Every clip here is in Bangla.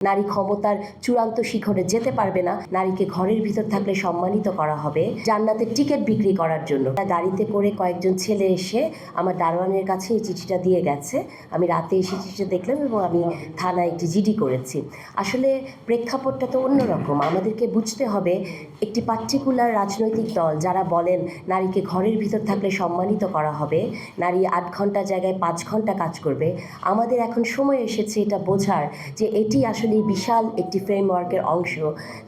নারী ক্ষমতার চূড়ান্ত শিখরে যেতে পারবে না, নারীকে ঘরের ভিতর থাকলে সম্মানিত করা হবে, জান্নাতের টিকিট বিক্রি করার জন্য। গাড়িতে করে কয়েকজন ছেলে এসে আমার দারোয়ানের কাছে এই চিঠিটা দিয়ে গেছে। আমি রাতে এসে চিঠিটা দেখলাম এবং আমি থানায় একটি জিডি করেছি। আসলে প্রেক্ষাপটটা তো অন্যরকম। আমাদেরকে বুঝতে হবে একটি পার্টিকুলার রাজনৈতিক দল যারা বলেন নারীকে ঘরের ভিতর থাকলে সম্মানিত করা হবে, নারী 8 ঘন্টা জায়গায় 5 ঘন্টা কাজ করবে। আমাদের এখন সময় এসেছে এটা বোঝার যে এটি আসলে বিশাল একটি ফ্রেমওয়ার্কের অংশ,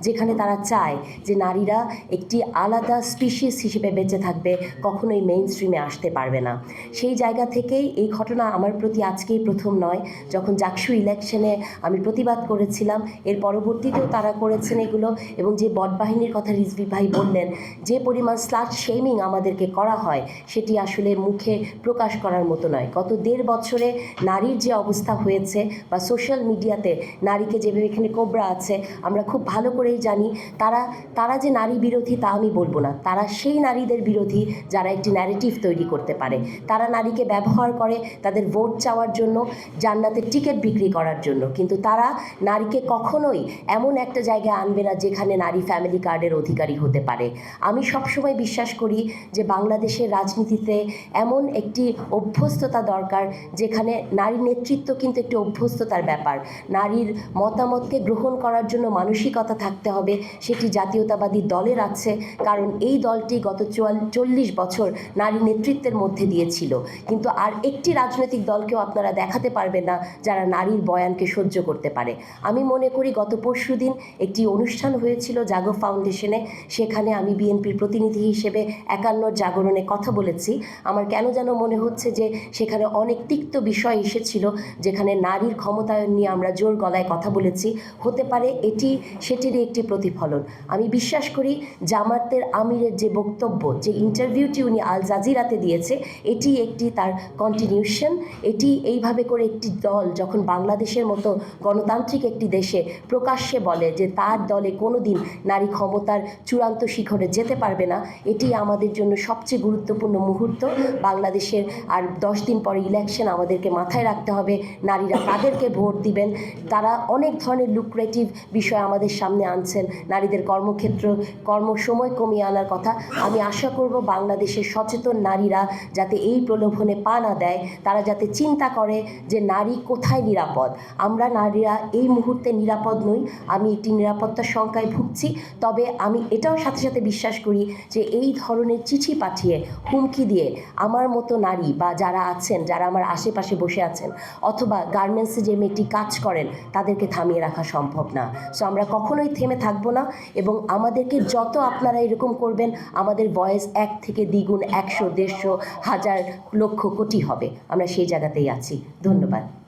যেখানে তারা চায় যে নারীরা একটি আলাদা স্পিসিস হিসেবে বেঁচে থাকবে, কখনোই মেইন স্ট্রিমে আসতে পারবে না। সেই জায়গা থেকেই এই ঘটনা আমার প্রতি আজকেই প্রথম নয়। যখন জাকসু ইলেকশনে আমি প্রতিবাদ করেছিলাম, এর পরবর্তীতেও তারা করেছেন এগুলো। এবং যে বটবাহিনীর কথা রিজভী ভাই বললেন, যে পরিমাণ স্লাট শেমিং আমাদেরকে করা হয় সেটি আসলে মুখে প্রকাশ করার মতো নয়। গত 1.5 বছরে নারীর যে অবস্থা হয়েছে, বা সোশ্যাল মিডিয়াতে নারীকে যেভাবে এখানে কোবরা আছে, আমরা খুব ভালো করেই জানি তারা যে নারী বিরোধী তা আমি বলবো না। তারা সেই নারীদের বিরোধী যারা একটি ন্যারেটিভ তৈরি করতে পারে। তারা নারীকে ব্যবহার করে তাদের ভোট চাওয়ার জন্য, জান্নাতের টিকিট বিক্রি করার জন্য, কিন্তু তারা নারীকে কখনোই এমন একটা জায়গায় আনবে না যেখানে নারী ফ্যামিলি কার্ডের অধিকারী হতে পারে। আমি সবসময় বিশ্বাস করি যে বাংলাদেশের রাজনীতিতে এমন একটি অভ্যস্ততা দরকার, যেখানে নারী নেতৃত্ব কিন্তু একটি অভ্যস্ততার ব্যাপার। নারীর মতামতকে গ্রহণ করার জন্য মানসিকতা থাকতে হবে, সেটি জাতীয়তাবাদী দলের আছে, কারণ এই দলটি গত 40 বছর নারী নেতৃত্বের মধ্যে দিয়েছিল। কিন্তু আর একটি রাজনৈতিক দলকেও আপনারা দেখাতে পারবেন না যারা নারীর বয়ানকে সহ্য করতে পারে। আমি মনে করি গত পরশুদিন একটি অনুষ্ঠান হয়েছিল জাগো ফাউন্ডেশনে, সেখানে আমি বিএনপির প্রতিনিধি হিসেবে 51 জাগরণে কথা বলেছি। আমার কেন যেন মনে হচ্ছে যে সেখানে অনেক তিক্ত বিষয় এসেছিল, যেখানে নারীর ক্ষমতায়ন নিয়ে আমরা জোর গলায় কথা বলেছি। হতে পারে এটি সেটিরই একটি প্রতিফলন। আমি বিশ্বাস করি জামাতের আমিরের যে বক্তব্য, যে ইন্টারভিউটি উনি আল জাজিরাতে দিয়েছে, এটি একটি তার কন্টিনিউশন। এটি এইভাবে করে একটি দল যখন বাংলাদেশের মতো গণতান্ত্রিক একটি দেশে প্রকাশ্যে বলে যে তার দলে কোনো দিন নারী ক্ষমতার চূড়ান্ত শিখরে যেতে পারবে না, এটি আমাদের জন্য সবচেয়ে গুরুত্বপূর্ণ মুহূর্ত। বাংলাদেশের আর 10 দিন পরে ইলেকশন, আমাদেরকে মাথায় রাখতে হবে নারীরা কাদেরকে ভোট দিবেন। তারা অনেক ধরনের লুক্রেটিভ বিষয় আমাদের সামনে আনছেন, নারীদের কর্মক্ষেত্র কর্মসময় কমিয়ে আনার কথা। আমি আশা করব বাংলাদেশের সচেতন নারীরা যাতে এই প্রলোভনে পা না দেয়, তারা যাতে চিন্তা করে যে নারী কোথায় নিরাপদ। আমরা নারীরা এই মুহূর্তে নিরাপদ নই। আমি একটি নিরাপত্তার শঙ্কায় ভুগছি, তবে আমি এটাও সাথে সাথে বিশ্বাস করি যে এই ধরনের চিঠি পাঠিয়ে হুমকি দিয়ে আমার মতো নারী বা যারা আছেন, যারা আমার আশেপাশে বসে আছেন, অথবা গার্মেন্টসে যে মেয়েটি কাজ করেন, তাদেরকে থামিয়ে রাখা সম্ভব না। সো আমরা কখনোই থেমে থাকবো না, এবং আমাদেরকে যত আপনারা এরকম করবেন, আমাদের ভয়েস 1 থেকে দ্বিগুণ 100, 150, 1000, লক্ষ, কোটি হবে। আমরা সেই জায়গাতেই আছি। ধন্যবাদ।